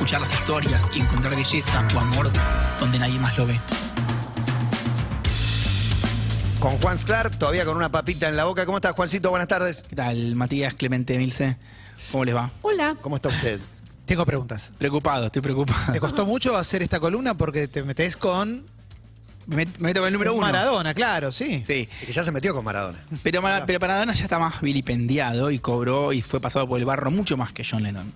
escuchar las historias y encontrar belleza o amor donde nadie más lo ve. Con Juan Sclar, todavía con una papita en la boca. ¿Cómo estás, Juancito? Buenas tardes. ¿Qué tal, Matías Clemente Milce? ¿Cómo les va? Hola. ¿Cómo está usted? Tengo preguntas. Preocupado, estoy preocupado. ¿Te costó mucho hacer esta columna porque te metés con Me meto con el número uno. Maradona, claro, sí? Sí. Es que ya se metió con Maradona. Pero Maradona ya está más vilipendiado y cobró y fue pasado por el barro mucho más que John Lennon.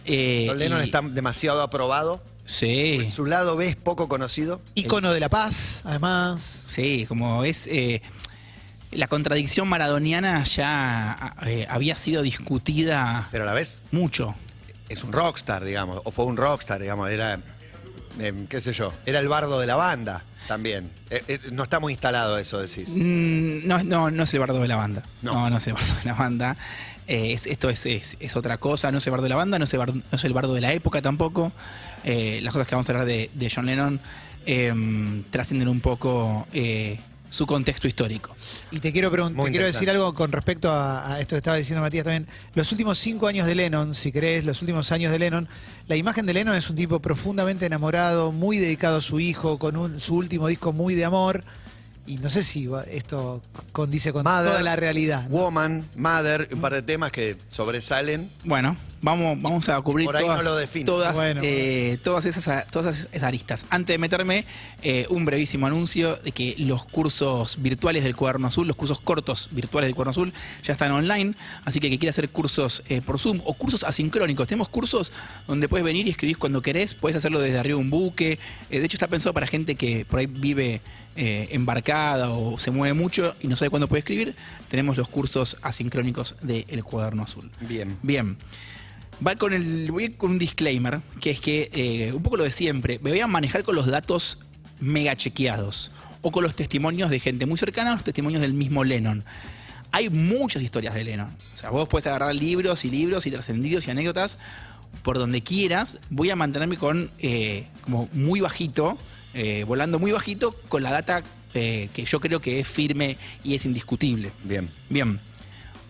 John Lennon está demasiado aprobado. Sí. Su lado B es poco conocido. Ícono de la paz, además. Sí, como es... la contradicción maradoniana ya había sido discutida Pero a la vez mucho. es un rockstar, digamos. O fue un rockstar, digamos. Era, qué sé yo, era el bardo de la banda también. No está muy instalado eso, decís. No es el bardo de la banda. No. No es el bardo de la banda. Esto es otra cosa. No es el bardo de la banda, no es el bardo de la época tampoco. Las cosas que vamos a hablar de John Lennon trascienden un poco su contexto histórico. Y te quiero decir algo con respecto a esto que estaba diciendo Matías también. Los últimos 5 años de Lennon, si querés, los últimos años de Lennon, la imagen de Lennon es un tipo profundamente enamorado, muy dedicado a su hijo, con su último disco muy de amor. Y no sé si esto condice con toda la realidad, ¿no? Woman, Mother, un par de temas que sobresalen. Bueno, vamos a cubrir Por ahí todas, no lo define. todas esas aristas. Antes de meterme, un brevísimo anuncio de que los cursos virtuales del Cuaderno Azul, los cursos cortos virtuales del Cuaderno Azul, ya están online. Así que quiera hacer cursos por Zoom o cursos asincrónicos. Tenemos cursos donde puedes venir y escribir cuando querés. Puedes hacerlo desde arriba de un buque. De hecho, está pensado para gente que por ahí vive embarcada o se mueve mucho y no sabe cuándo puede escribir. Tenemos los cursos asincrónicos del Cuaderno Azul. Bien. Voy con un disclaimer, que es que, un poco lo de siempre, me voy a manejar con los datos mega chequeados o con los testimonios de gente muy cercana, los testimonios del mismo Lennon. Hay muchas historias de Lennon. O sea, vos puedes agarrar libros y trascendidos y anécdotas por donde quieras. Voy a mantenerme con como muy bajito, volando muy bajito con la data que yo creo que es firme y es indiscutible. Bien.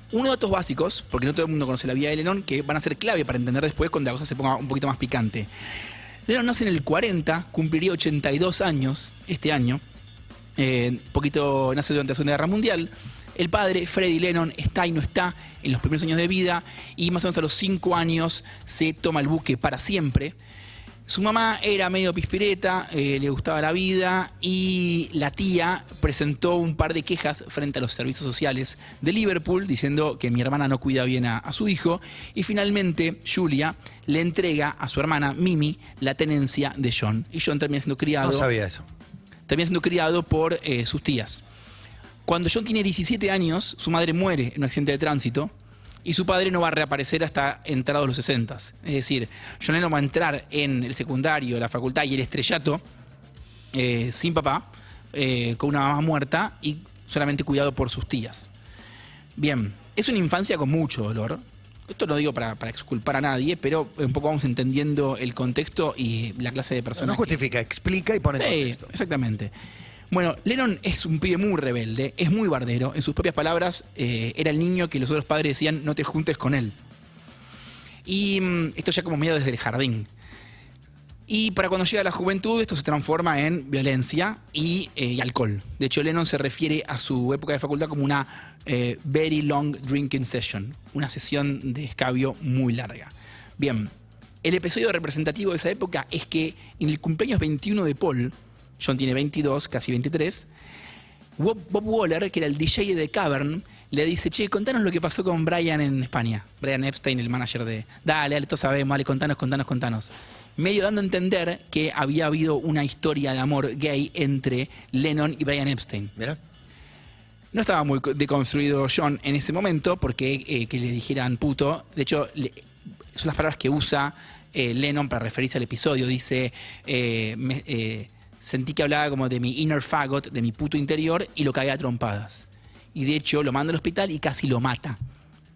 Unos datos básicos, porque no todo el mundo conoce la vida de Lennon, que van a ser clave para entender después cuando la cosa se ponga un poquito más picante. Lennon nace en el 40, cumpliría 82 años este año. Nace durante la Segunda Guerra Mundial. El padre, Freddie Lennon, está y no está en los primeros años de vida y más o menos a los 5 años se toma el buque para siempre. Su mamá era medio pispireta, le gustaba la vida y la tía presentó un par de quejas frente a los servicios sociales de Liverpool diciendo que mi hermana no cuida bien a su hijo y finalmente Julia le entrega a su hermana Mimi la tenencia de John y John termina siendo criado. No sabía eso. Termina siendo criado por sus tías. Cuando John tiene 17 años, su madre muere en un accidente de tránsito y su padre no va a reaparecer hasta entrados los 60. Es decir, John Lennon va a entrar en el secundario, la facultad y el estrellato sin papá, con una mamá muerta y solamente cuidado por sus tías. Bien, es una infancia con mucho dolor. Esto no digo para exculpar a nadie, pero un poco vamos entendiendo el contexto y la clase de personas. No justifica, explica y pone en contexto. Exactamente. Bueno, Lennon es un pibe muy rebelde, es muy bardero. En sus propias palabras, era el niño que los otros padres decían no te juntes con él. Y esto ya como medio desde el jardín. Y para cuando llega a la juventud, esto se transforma en violencia y alcohol. De hecho, Lennon se refiere a su época de facultad como una very long drinking session, una sesión de escabio muy larga. Bien, el episodio representativo de esa época es que en el cumpleaños 21 de Paul, John tiene 22, casi 23, Bob Waller, que era el DJ de The Cavern, le dice, che, contanos lo que pasó con Brian en España. Brian Epstein, el manager de... Dale, todos sabemos, dale, contanos. Medio dando a entender que había habido una historia de amor gay entre Lennon y Brian Epstein. Mira. No estaba muy deconstruido John en ese momento porque que le dijeran puto. De hecho, son las palabras que usa Lennon para referirse al episodio. Dice... sentí que hablaba como de mi inner faggot, de mi puto interior, y lo cagué a trompadas. Y de hecho lo manda al hospital y casi lo mata.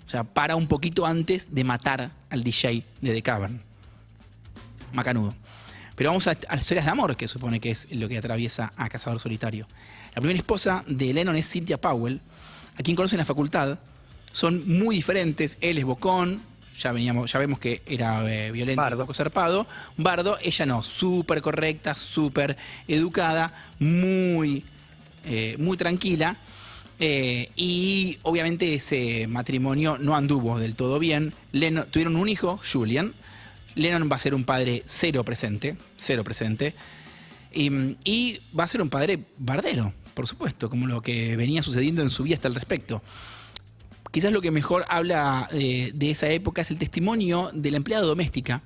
O sea, para un poquito antes de matar al DJ de The Cavern. Macanudo. Pero vamos a las historias de amor, que supone que es lo que atraviesa a Cazador Solitario. La primera esposa de Lennon es Cynthia Powell, a quien conoce en la facultad. Son muy diferentes. Él es bocón, ya vemos que era violento, Bardo. un poco zarpado. Bardo, ella no, súper correcta, súper educada, muy tranquila. Y obviamente ese matrimonio no anduvo del todo bien. Tuvieron un hijo, Julian. Lennon va a ser un padre cero presente. Y va a ser un padre bardero, por supuesto, como lo que venía sucediendo en su vida hasta el respecto. Quizás lo que mejor habla de esa época es el testimonio de la empleada doméstica,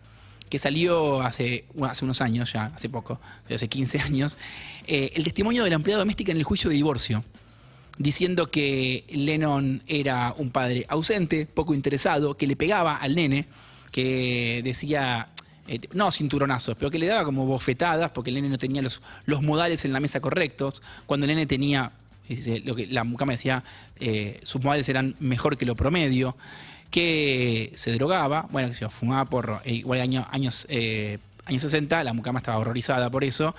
que salió hace unos años, ya hace poco, hace 15 años, el testimonio de la empleada doméstica en el juicio de divorcio, diciendo que Lennon era un padre ausente, poco interesado, que le pegaba al nene, que decía, no cinturonazos, pero que le daba como bofetadas porque el nene no tenía los modales en la mesa correctos, cuando el nene tenía, lo que la mucama decía, sus modales eran mejor que lo promedio, que se drogaba, bueno, que se fumaba porro, igual años 60, la mucama estaba horrorizada por eso,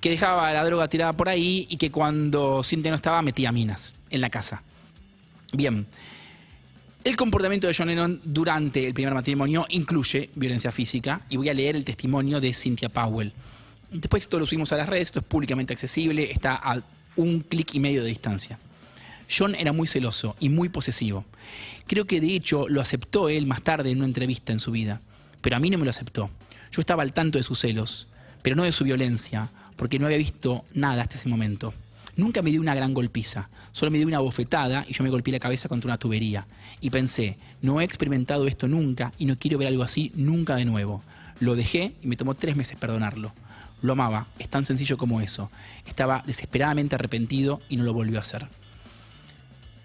que dejaba la droga tirada por ahí y que cuando Cynthia no estaba metía minas en la casa. Bien. El comportamiento de John Lennon durante el primer matrimonio incluye violencia física y voy a leer el testimonio de Cynthia Powell. Después esto lo subimos a las redes, esto es públicamente accesible, está a 1 clic y medio de distancia. John era muy celoso y muy posesivo. Creo que de hecho lo aceptó él más tarde en una entrevista en su vida, pero a mí no me lo aceptó. Yo estaba al tanto de sus celos, pero no de su violencia, porque no había visto nada hasta ese momento. Nunca me dio una gran golpiza, solo me dio una bofetada y yo me golpeé la cabeza contra una tubería. Y pensé, no he experimentado esto nunca y no quiero ver algo así nunca de nuevo. Lo dejé y me tomó 3 meses perdonarlo. Lo amaba, es tan sencillo como eso. Estaba desesperadamente arrepentido y no lo volvió a hacer.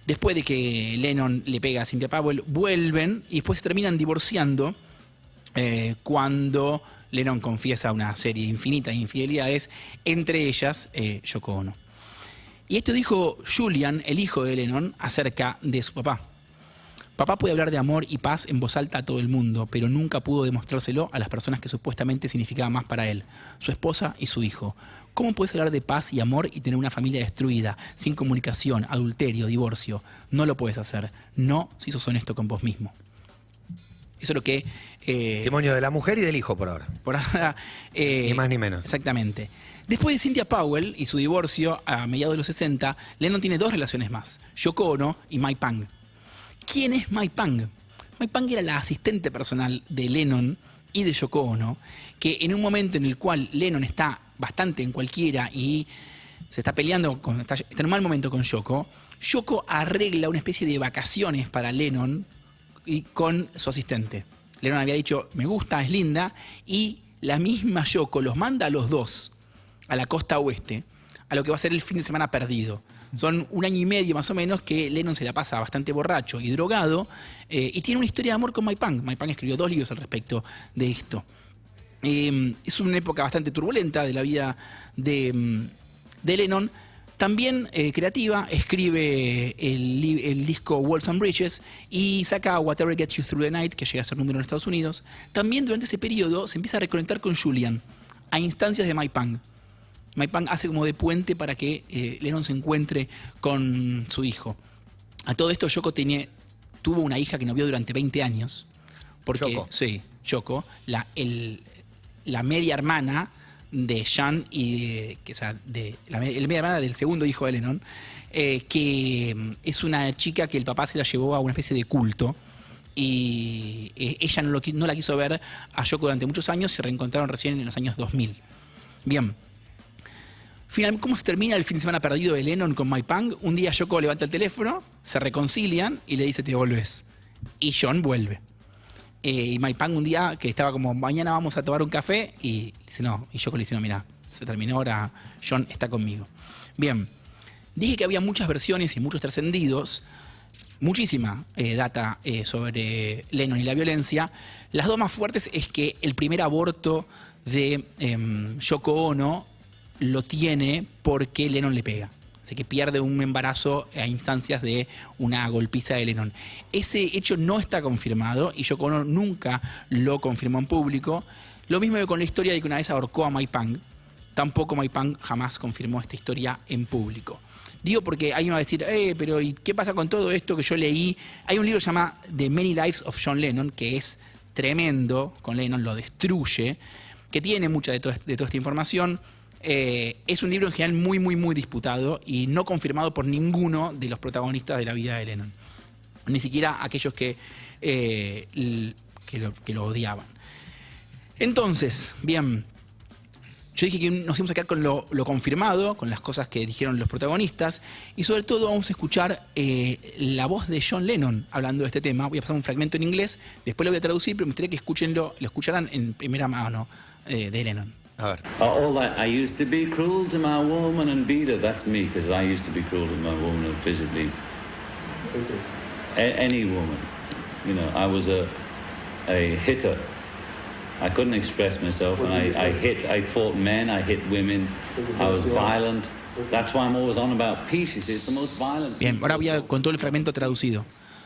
Después de que Lennon le pega a Cynthia Powell, vuelven y después se terminan divorciando cuando Lennon confiesa una serie infinita de infidelidades, entre ellas Yoko Ono. Y esto dijo Julian, el hijo de Lennon, acerca de su papá. Papá puede hablar de amor y paz en voz alta a todo el mundo, pero nunca pudo demostrárselo a las personas que supuestamente significaban más para él, su esposa y su hijo. ¿Cómo puedes hablar de paz y amor y tener una familia destruida, sin comunicación, adulterio, divorcio? No lo puedes hacer. No si sos honesto con vos mismo. Eso es lo que... Testimonio de la mujer y del hijo por ahora. Por ahora... Ni más ni menos. Exactamente. Después de Cynthia Powell y su divorcio a mediados de los 60, Lennon tiene 2 relaciones más, Yoko Ono y Mike Pang. ¿Quién es Mike Pang? Mike Pang era la asistente personal de Lennon y de Yoko Ono, que en un momento en el cual Lennon está bastante en cualquiera y se está peleando, está en un mal momento con Yoko, Yoko arregla una especie de vacaciones para Lennon y con su asistente. Lennon había dicho, me gusta, es linda, y la misma Yoko los manda a los dos a la costa oeste, a lo que va a ser el fin de semana perdido. Son 1 año y medio más o menos que Lennon se la pasa bastante borracho y drogado y tiene una historia de amor con Mike Pang. Mike Pang escribió 2 libros al respecto de esto. Es una época bastante turbulenta de la vida de Lennon. También creativa, escribe el disco Walls and Bridges y saca Whatever Gets You Through the Night, que llega a ser número en Estados Unidos. También durante ese periodo se empieza a reconectar con Julian, a instancias de Mike Pang. Mike Pang hace como de puente para que Lennon se encuentre con su hijo. A todo esto, Yoko tuvo una hija que no vio durante 20 años. Porque, Yoko. Sí, Yoko, la media hermana de John y la media hermana del segundo hijo de Lennon, que es una chica que el papá se la llevó a una especie de culto. Y ella no la quiso ver a Yoko durante muchos años, se reencontraron recién en los años 2000. Bien. Finalmente, ¿cómo se termina el fin de semana perdido de Lennon con Mike Pang? Un día Yoko levanta el teléfono, se reconcilian y le dice te volvés. Y John vuelve. Y Mike Pang un día que estaba como mañana vamos a tomar un café y dice no. Y Yoko le dice no, mira, se terminó ahora, John está conmigo. Bien, dije que había muchas versiones y muchos trascendidos, muchísima data sobre Lennon y la violencia. Las 2 más fuertes es que el primer aborto de Yoko Ono lo tiene porque Lennon le pega. Así que pierde un embarazo a instancias de una golpiza de Lennon. Ese hecho no está confirmado y Yoko Ono nunca lo confirmó en público. Lo mismo que con la historia de que una vez ahorcó a Mike Pang. Tampoco Mike Pang jamás confirmó esta historia en público. Digo porque alguien va a decir, pero ¿y qué pasa con todo esto que yo leí? Hay un libro que se llama The Many Lives of John Lennon, que es tremendo, con Lennon lo destruye, que tiene mucha de toda esta información. Es un libro en general muy, muy, muy disputado y no confirmado por ninguno de los protagonistas de la vida de Lennon. Ni siquiera aquellos que lo odiaban. Entonces, bien, yo dije que nos íbamos a quedar con lo confirmado, con las cosas que dijeron los protagonistas, y sobre todo vamos a escuchar la voz de John Lennon hablando de este tema. Voy a pasar un fragmento en inglés, después lo voy a traducir, pero me gustaría que lo escucharan en primera mano de Lennon. A ver. All that I used to be cruel to my woman and beat her. That's me, because I used to be cruel to my woman and physically. Any woman, you know, I was a hitter. I couldn't express myself, and I fought men, I hit women, I was violent. That's why I'm always on about peace. It's the most violent. Bien, ahora voy con todo el fragmento traducido.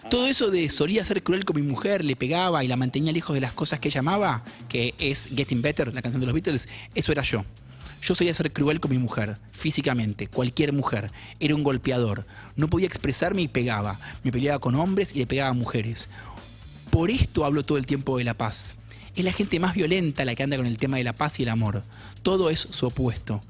Todo eso de solía ser cruel con mi mujer, le pegaba y la mantenía lejos de las cosas que ella amaba, que es Getting Better, la canción de los Beatles, eso era yo. Yo solía ser cruel con mi mujer, físicamente, cualquier mujer. Era un golpeador. No podía expresarme y pegaba. Me peleaba con hombres y le pegaba a mujeres. Por esto hablo todo el tiempo de la paz. Es la gente más violenta la que anda con el tema de la paz y el amor. Todo es su opuesto.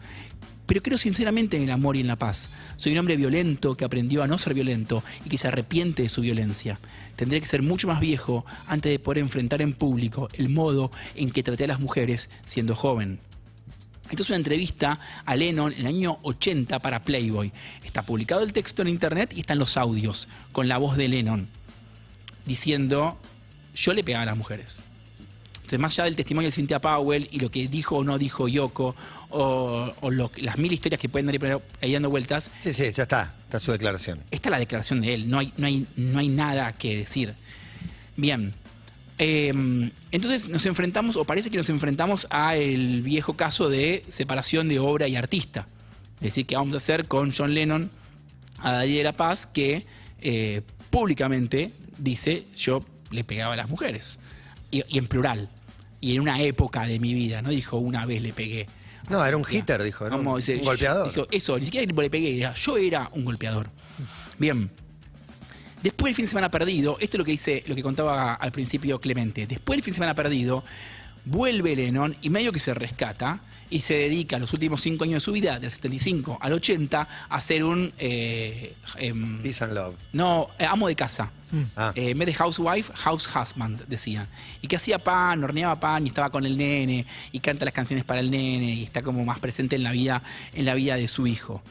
Pero creo sinceramente en el amor y en la paz. Soy un hombre violento que aprendió a no ser violento y que se arrepiente de su violencia. Tendré que ser mucho más viejo antes de poder enfrentar en público el modo en que traté a las mujeres siendo joven. Esto es una entrevista a Lennon en el año 80 para Playboy. Está publicado el texto en internet y están los audios con la voz de Lennon diciendo, yo le pegaba a las mujeres. Entonces, más allá del testimonio de Cynthia Powell y lo que dijo o no dijo Yoko, o las mil historias que pueden ir ahí dando vueltas. Sí, ya está su declaración. Esta es la declaración de él, no hay nada que decir. Bien. Entonces nos enfrentamos, o parece que nos enfrentamos a el viejo caso de separación de obra y artista. Es decir, que vamos a hacer con John Lennon a la Día de la Paz, que públicamente dice, yo le pegaba a las mujeres. Y en plural. Y en una época de mi vida, no dijo una vez le pegué. No, era un hitter, dijo, ¿no? Un golpeador. Dijo, eso, ni siquiera le pegué, yo era un golpeador. Bien. Después del fin de semana perdido, esto es lo que contaba al principio Clemente. Después del fin de semana perdido, vuelve Lennon y medio que se rescata y se dedica los últimos 5 años de su vida, del 75 al 80, a ser un... Peace and love. No, amo de casa. En vez de housewife, house husband, decía. Y que hacía pan, horneaba pan y estaba con el nene y canta las canciones para el nene y está como más presente en la vida de su hijo.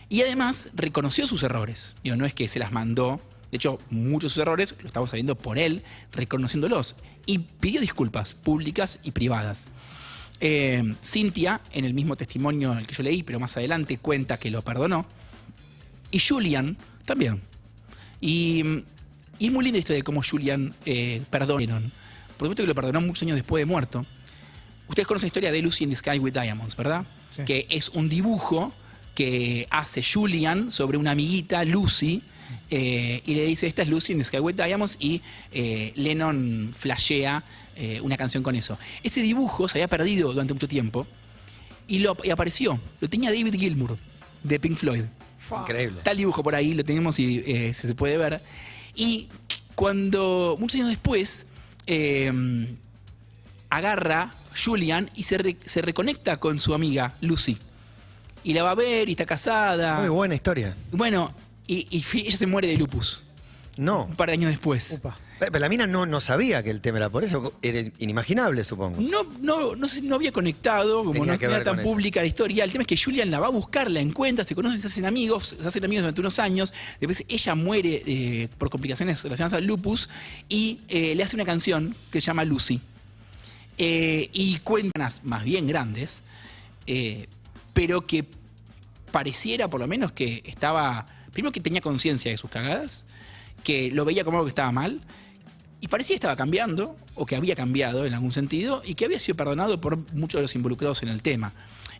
Y además reconoció sus errores. Digo, no es que se las mandó. De hecho, muchos de sus errores lo estamos sabiendo por él, reconociéndolos. Y pidió disculpas públicas y privadas. Cynthia, en el mismo testimonio el que yo leí, pero más adelante, cuenta que lo perdonó. Y Julian también. Y es muy linda esto de cómo Julian perdonó. Por supuesto que lo perdonó muchos años después de muerto. Ustedes conocen la historia de Lucy in the Sky with Diamonds, ¿verdad? Sí. Que es un dibujo que hace Julian sobre una amiguita, Lucy, y le dice, esta es Lucy in the Sky with Diamonds, y Lennon flashea una canción con eso. Ese dibujo se había perdido durante mucho tiempo y apareció. Lo tenía David Gilmour, de Pink Floyd. Increíble. Está el dibujo por ahí, lo tenemos y se puede ver. Y cuando, muchos años después, agarra Julian y se reconecta con su amiga Lucy. Y la va a ver y está casada. Muy buena historia. Bueno, y ella se muere de lupus. No. Un par de años después. Upa. Pero la mina no sabía que el tema era por eso. Era inimaginable, supongo. No sé si no había conectado, como no era tan pública la historia. El tema es que Julian la va a buscar, la encuentra, se conocen, se hacen amigos durante unos años. Después ella muere por complicaciones relacionadas al lupus y le hace una canción que se llama Lucy. Y cuentas más bien grandes, pero que pareciera por lo menos que estaba... Primero que tenía conciencia de sus cagadas, que lo veía como algo que estaba mal, y parecía que estaba cambiando, o que había cambiado en algún sentido, y que había sido perdonado por muchos de los involucrados en el tema.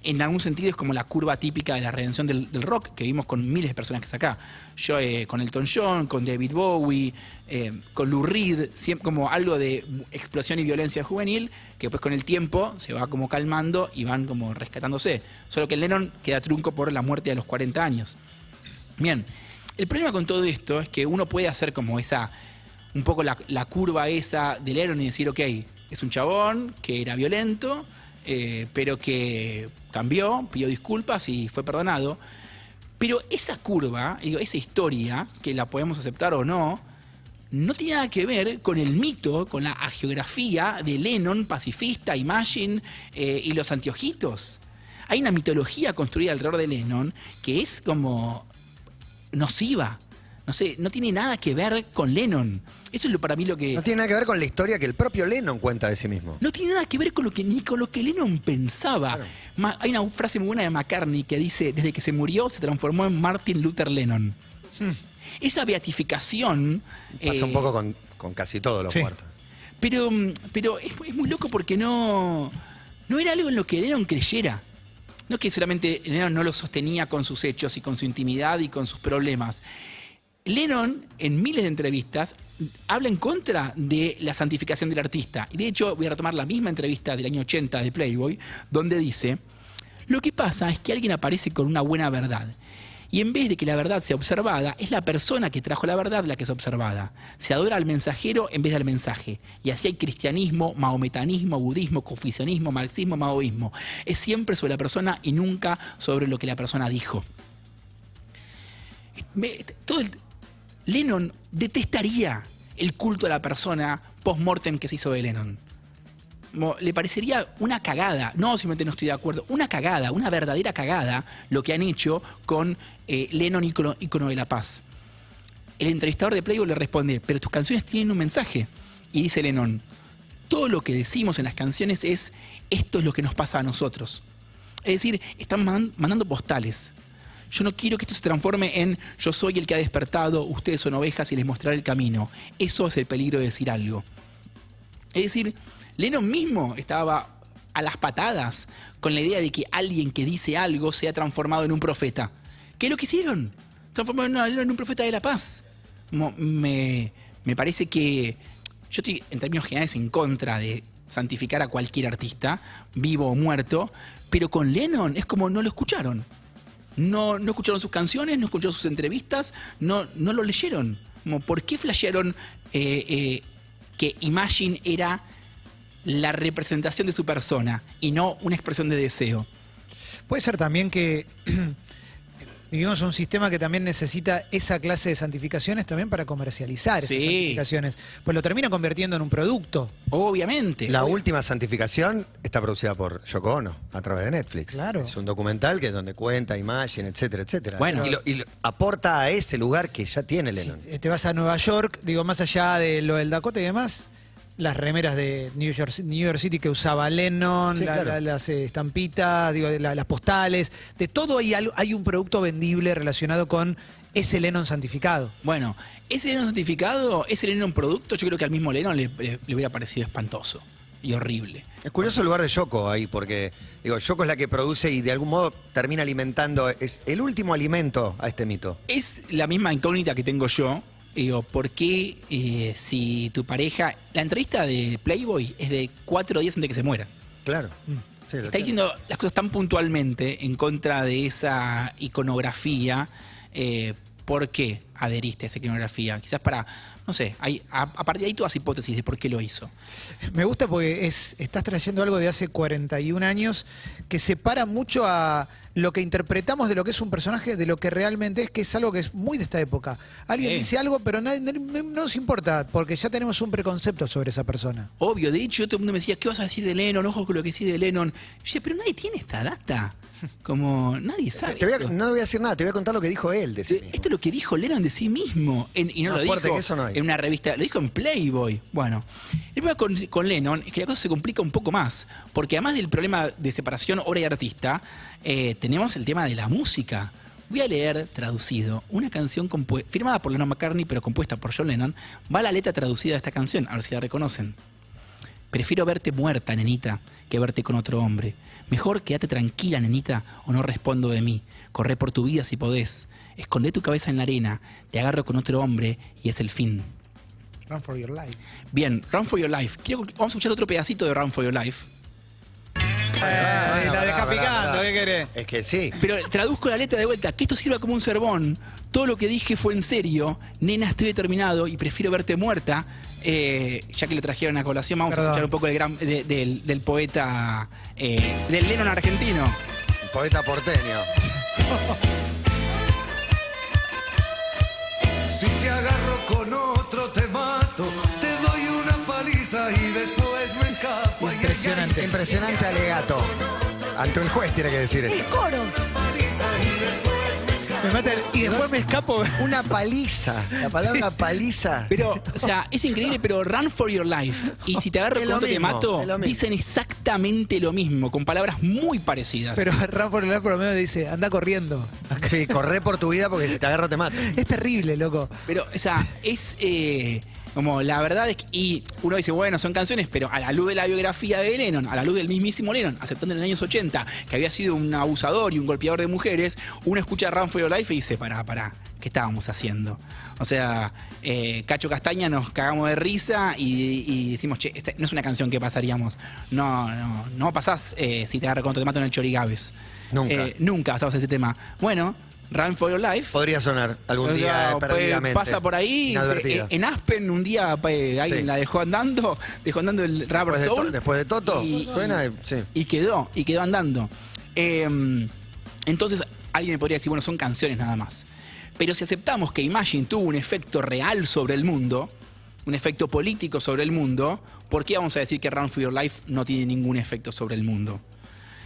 En algún sentido es como la curva típica de la redención del rock, que vimos con miles de personajes acá. Yo con Elton John, con David Bowie, con Lou Reed, siempre como algo de explosión y violencia juvenil, que después con el tiempo se va como calmando y van como rescatándose. Solo que Lennon queda trunco por la muerte a los 40 años. Bien, el problema con todo esto es que uno puede hacer como un poco la curva esa de Lennon y decir, ok, es un chabón que era violento, pero que cambió, pidió disculpas y fue perdonado. Pero esa curva, esa historia, que la podemos aceptar o no, no tiene nada que ver con el mito, con la hagiografía de Lennon, pacifista, Imagine y los anteojitos. Hay una mitología construida alrededor de Lennon que es como nociva. No sé, no tiene nada que ver con Lennon. Eso es para mí lo que... No tiene nada que ver con la historia que el propio Lennon cuenta de sí mismo. No tiene nada que ver con ni con lo que Lennon pensaba. Claro. Hay una frase muy buena de McCartney que dice, desde que se murió se transformó en Martin Luther Lennon. Esa beatificación... Pasa un poco con casi todos los muertos. Pero es muy loco porque no era algo en lo que Lennon creyera. No es que solamente Lennon no lo sostenía con sus hechos y con su intimidad y con sus problemas. Lennon, en miles de entrevistas, habla en contra de la santificación del artista. Y de hecho, voy a retomar la misma entrevista del año 80 de Playboy, donde dice, lo que pasa es que alguien aparece con una buena verdad. Y en vez de que la verdad sea observada, es la persona que trajo la verdad la que es observada. Se adora al mensajero en vez del mensaje. Y así hay cristianismo, mahometanismo, budismo, confucianismo, marxismo, maoísmo. Es siempre sobre la persona y nunca sobre lo que la persona dijo. Lennon detestaría el culto a la persona post-mortem que se hizo de Lennon. Le parecería una cagada, no simplemente no estoy de acuerdo, una cagada, una verdadera cagada lo que han hecho con Lennon, ícono de la paz. El entrevistador de Playboy le responde, pero tus canciones tienen un mensaje. Y dice Lennon, todo lo que decimos en las canciones es, esto es lo que nos pasa a nosotros. Es decir, están mandando postales. Yo no quiero que esto se transforme en yo soy el que ha despertado, ustedes son ovejas y les mostraré el camino. Eso es el peligro de decir algo. Es decir, Lennon mismo estaba a las patadas con la idea de que alguien que dice algo sea transformado en un profeta. ¿Qué es lo que hicieron? Transformaron a Lennon en un profeta de la paz. Me parece que yo estoy en términos generales en contra de santificar a cualquier artista, vivo o muerto, pero con Lennon es como no lo escucharon. No escucharon sus canciones, no escucharon sus entrevistas, no lo leyeron. Como, ¿por qué flashearon que Imagine era la representación de su persona y no una expresión de deseo? Puede ser también que vivimos un sistema que también necesita esa clase de santificaciones también para comercializar esas santificaciones. Pues lo termina convirtiendo en un producto. Obviamente. La última santificación está producida por Yoko Ono a través de Netflix. Claro. Es un documental que es donde cuenta, Imagine, etcétera, etcétera. Bueno. Y lo aporta a ese lugar que ya tiene Lennon. Si te vas a Nueva York, digo, más allá de lo del Dakota y demás, las remeras de New York City que usaba Lennon, Sí, claro. las estampitas, digo, las postales, de todo hay un producto vendible relacionado con ese Lennon santificado. Bueno, ese Lennon santificado, ese Lennon producto, yo creo que al mismo Lennon le hubiera parecido espantoso y horrible. Es curioso el lugar de Yoko ahí, porque digo, Yoko es la que produce y de algún modo termina alimentando, es el último alimento a este mito. Es la misma incógnita que tengo yo. Digo, ¿por qué si tu pareja... La entrevista de Playboy es de 4 días antes de que se muera. Claro. Sí, lo Está sé. diciendo las cosas tan puntualmente en contra de esa iconografía. ¿Por qué adheriste a esa iconografía? Quizás para, no sé, a partir de ahí todas hipótesis de por qué lo hizo. Me gusta porque estás trayendo algo de hace 41 años que separa mucho a lo que interpretamos de lo que es un personaje de lo que realmente es, que es algo que es muy de esta época. Alguien dice algo, pero no nos importa, porque ya tenemos un preconcepto sobre esa persona. Obvio, de hecho todo el mundo me decía, ¿qué vas a decir de Lennon? Ojo con lo que decís de Lennon. Yo decía, pero nadie tiene esta data. Como nadie sabe. No voy a decir nada, te voy a contar lo que dijo él de sí mismo. Esto es lo que dijo Lennon de sí mismo. Y no Más lo fuerte dijo que eso no hay. en una revista, lo dijo en Playboy. Bueno, el problema con Lennon es que la cosa se complica un poco más. Porque además del problema de separación obra y artista, tenemos el tema de la música. Voy a leer traducido una canción firmada por Lennon McCartney, pero compuesta por John Lennon. Va la letra traducida de esta canción, a ver si la reconocen. Prefiero verte muerta, nenita, que verte con otro hombre. Mejor quédate tranquila, nenita, o no respondo de mí. Corre por tu vida si podés. Escondé tu cabeza en la arena, te agarro con otro hombre y es el fin. Run for your life. Bien, Run for Your Life. Vamos a escuchar otro pedacito de Run for Your Life. La deja picando, ¿qué querés? Es que sí. Pero traduzco la letra de vuelta, que esto sirva como un sermón. Todo lo que dije fue en serio. Nena, estoy determinado y prefiero verte muerta. Ya que lo trajeron a colación, vamos a escuchar un poco del poeta, del Lennon argentino. Poeta porteño. Si te agarro con otro te mato, te doy una paliza y después me escapo. Impresionante. Impresionante alegato. Ante un juez tiene que decir El esto. coro. Me mata y después me escapo. Una paliza. La palabra paliza. Pero, o sea, es increíble, pero run for your life. Y si te agarro Es con lo otro te mismo, mato, es lo mismo. dicen exactamente lo mismo, con palabras muy parecidas. Pero Rafa por lo menos dice, anda corriendo. Sí, corre por tu vida porque si te agarro te mato. Es terrible, loco. Pero, o sea, es como la verdad es que, y uno dice, bueno, son canciones, pero a la luz de la biografía de Lennon, a la luz del mismísimo Lennon, aceptando en los años 80 que había sido un abusador y un golpeador de mujeres, uno escucha Run for Your Life y dice, pará, ¿qué estábamos haciendo? O sea, Cacho Castaña nos cagamos de risa y decimos, che, esta no es una canción que pasaríamos. No pasás si te agarro con te mato en el Chorigaves. Nunca. Nunca pasabas ese tema. Bueno, Run for Your Life. Podría sonar algún O día sea, perdidamente. pasa por ahí. Inadvertida. En Aspen un día alguien Sí. la dejó andando el Rubber Soul. Después de Toto, suena, sí. Y quedó andando. Entonces, alguien me podría decir, bueno, son canciones nada más. Pero si aceptamos que Imagine tuvo un efecto real sobre el mundo, un efecto político sobre el mundo, ¿por qué vamos a decir que Run for Your Life no tiene ningún efecto sobre el mundo?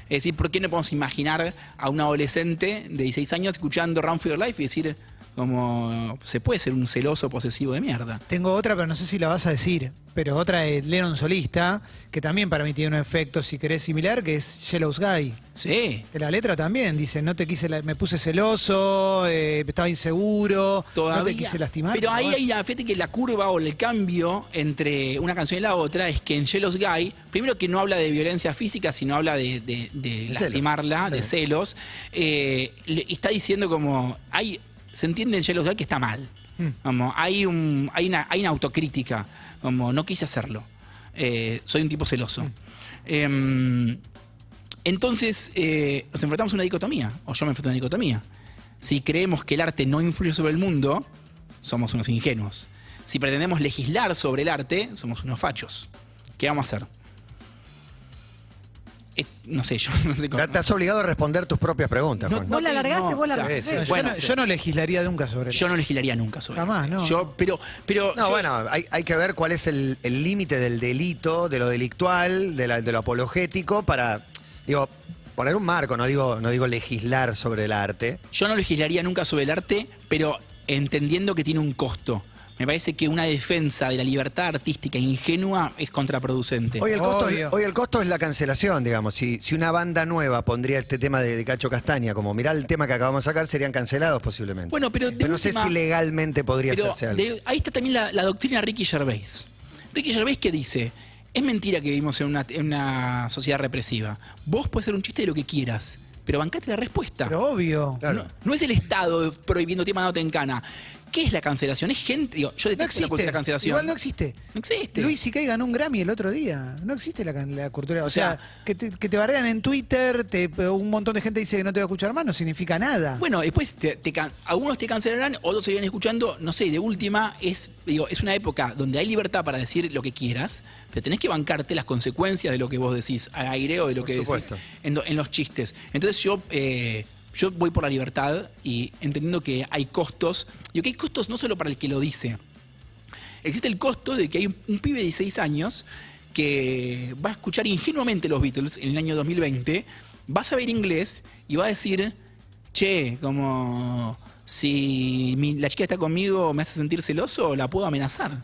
Es decir, ¿por qué no podemos imaginar a un adolescente de 16 años escuchando Run for Your Life y decir, como, se puede ser un celoso posesivo de mierda? Tengo otra, pero no sé si la vas a decir. Pero otra de Lennon solista, que también para mí tiene un efecto, si querés, similar, que es Jealous Guy. Sí. Que la letra también dice, no te quise, me puse celoso, estaba inseguro, no te quise lastimar. Pero ahí bueno. hay la, fíjate que la curva o el cambio entre una canción y la otra es que en Jealous Guy, primero que no habla de violencia física, sino habla de lastimarla, de celos, está diciendo como, se entiende en Jealous Guy que está mal. Como, hay una autocrítica, como no quise hacerlo. Soy un tipo celoso. Entonces, nos enfrentamos a una dicotomía, o yo me enfrento a una dicotomía. Si creemos que el arte no influye sobre el mundo, somos unos ingenuos. Si pretendemos legislar sobre el arte, somos unos fachos. ¿Qué vamos a hacer? No sé, yo no sé cómo. Estás obligado a responder tus propias preguntas, Juan. Vos la largaste, vos la sí, largaste. sí. Bueno, yo no legislaría nunca sobre Yo no legislaría nunca sobre Jamás, ello. no. Pero No, yo- bueno, hay que ver cuál es el límite del delito, de lo delictual, de lo apologético, para, digo, poner un marco, no digo legislar sobre el arte. Yo no legislaría nunca sobre el arte, pero entendiendo que tiene un costo. Me parece que una defensa de la libertad artística ingenua es contraproducente. Hoy el Obvio. costo es la cancelación, digamos. Si una banda nueva pondría este tema de Cacho Castaña, como mirá el tema que acabamos de sacar, serían cancelados posiblemente. Bueno, pero de no sé última- si legalmente podría Pero hacerse algo. ahí está también la doctrina Ricky Gervais. Ricky Gervais que dice, es mentira que vivimos en una sociedad represiva. Vos podés hacer un chiste de lo que quieras, pero bancate la respuesta. Pero obvio. Claro. No es el Estado prohibiéndote mandándote en cana. ¿Qué es la cancelación? Es gente. Digo, yo No detesto la existe. cultura de la cancelación. Igual no existe. No existe. Luis C.K. ganó un Grammy el otro día. No existe la cultura. O sea, sea, que te bardean en Twitter, un montón de gente dice que no te va a escuchar más, no significa nada. Bueno, después algunos te cancelarán, otros seguirán escuchando. No sé, de última, es una época donde hay libertad para decir lo que quieras, pero tenés que bancarte las consecuencias de lo que vos decís al aire o de lo Por que supuesto. decís en los chistes. Entonces yo voy por la libertad y entendiendo que hay costos. Digo que hay costos no solo para el que lo dice. Existe el costo de que hay un pibe de 16 años que va a escuchar ingenuamente los Beatles en el año 2020, va a saber inglés y va a decir, che, como si la chica está conmigo me hace sentir celoso, la puedo amenazar.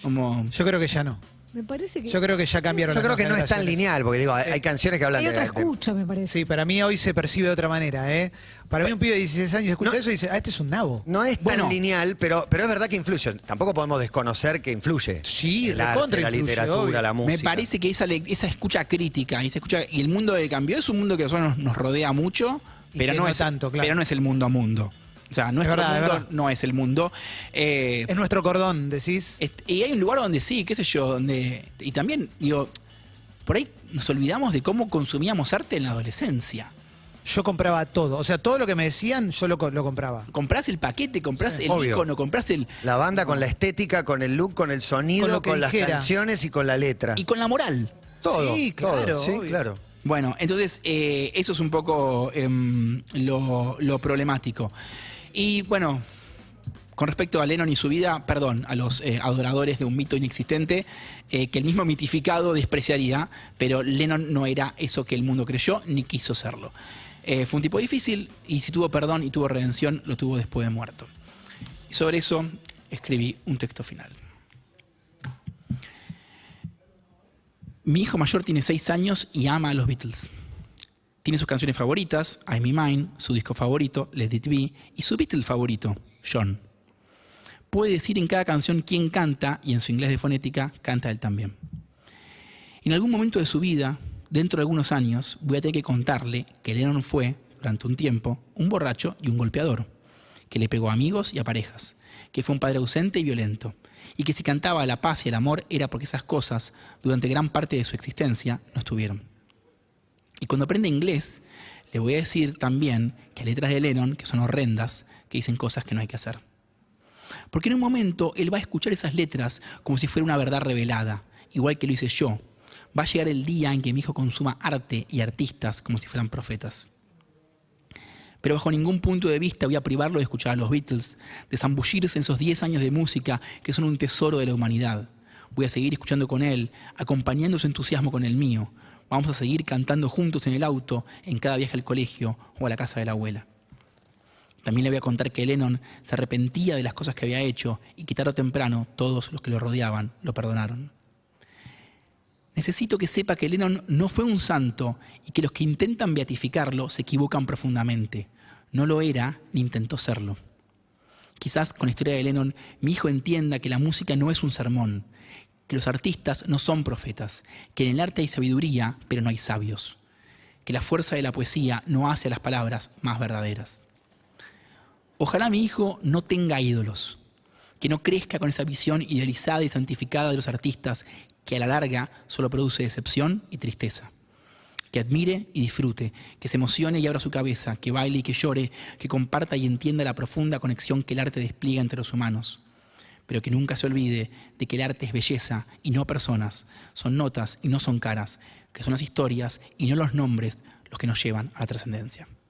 Como, Yo creo que ya no. Me parece que Yo creo que ya cambiaron Yo las creo que no es tan generaciones. lineal, porque digo, hay canciones que hablan hay de... otra escucha, me parece. Sí, para mí hoy se percibe de otra manera, ¿eh? Para mí un pibe de 16 años escucha No. eso y dice, este es un nabo. No es tan Bueno. lineal, pero es verdad que influye. Tampoco podemos desconocer que influye. Sí, El arte, recontra la influye, literatura, obvio. la música. me parece que esa escucha crítica y el mundo que cambió es un mundo que a nosotros nos rodea mucho, Y pero que no, no es tanto, claro. pero no es el mundo a mundo. O sea, nuestro verdad, es mundo verdad. no es el mundo. Es nuestro cordón, decís. Y hay un lugar donde sí, qué sé yo, donde. Y también, digo, por ahí nos olvidamos de cómo consumíamos arte en la adolescencia. Yo compraba todo. O sea, todo lo que me decían, yo lo compraba. Comprás el paquete, comprás el obvio. icono, comprás el... La banda con la estética, con el look, con el sonido, Con con, lo que las dijera. canciones y con la letra. Y con la moral. Todo. Sí, todo. claro, Sí, obvio. claro. Bueno, entonces eso es un poco lo problemático. Y bueno, con respecto a Lennon y su vida, perdón, a los adoradores de un mito inexistente, que el mismo mitificado despreciaría, pero Lennon no era eso que el mundo creyó ni quiso serlo. Fue un tipo difícil y si tuvo perdón y tuvo redención, lo tuvo después de muerto. Y sobre eso escribí un texto final. Mi hijo mayor tiene 6 años y ama a los Beatles. Tiene sus canciones favoritas, I'm Me Mine, su disco favorito, Let It Be, y su Beatle favorito, John. Puede decir en cada canción quién canta y en su inglés de fonética canta él también. En algún momento de su vida, dentro de algunos años, voy a tener que contarle que Lennon fue, durante un tiempo, un borracho y un golpeador, que le pegó a amigos y a parejas, que fue un padre ausente y violento, y que si cantaba la paz y el amor era porque esas cosas, durante gran parte de su existencia, no estuvieron. Y cuando aprenda inglés, le voy a decir también que hay letras de Lennon que son horrendas, que dicen cosas que no hay que hacer. Porque en un momento él va a escuchar esas letras como si fuera una verdad revelada, igual que lo hice yo. Va a llegar el día en que mi hijo consuma arte y artistas como si fueran profetas. Pero bajo ningún punto de vista voy a privarlo de escuchar a los Beatles, de zambullirse en esos 10 años de música que son un tesoro de la humanidad. Voy a seguir escuchando con él, acompañando su entusiasmo con el mío. Vamos a seguir cantando juntos en el auto, en cada viaje al colegio o a la casa de la abuela. También le voy a contar que Lennon se arrepentía de las cosas que había hecho y que tarde o temprano todos los que lo rodeaban lo perdonaron. Necesito que sepa que Lennon no fue un santo y que los que intentan beatificarlo se equivocan profundamente. No lo era ni intentó serlo. Quizás con la historia de Lennon mi hijo entienda que la música no es un sermón, que los artistas no son profetas, que en el arte hay sabiduría, pero no hay sabios, que la fuerza de la poesía no hace a las palabras más verdaderas. Ojalá mi hijo no tenga ídolos, que no crezca con esa visión idealizada y santificada de los artistas que a la larga solo produce decepción y tristeza. Que admire y disfrute, que se emocione y abra su cabeza, que baile y que llore, que comparta y entienda la profunda conexión que el arte despliega entre los humanos. Pero que nunca se olvide de que el arte es belleza y no personas, son notas y no son caras, que son las historias y no los nombres los que nos llevan a la trascendencia.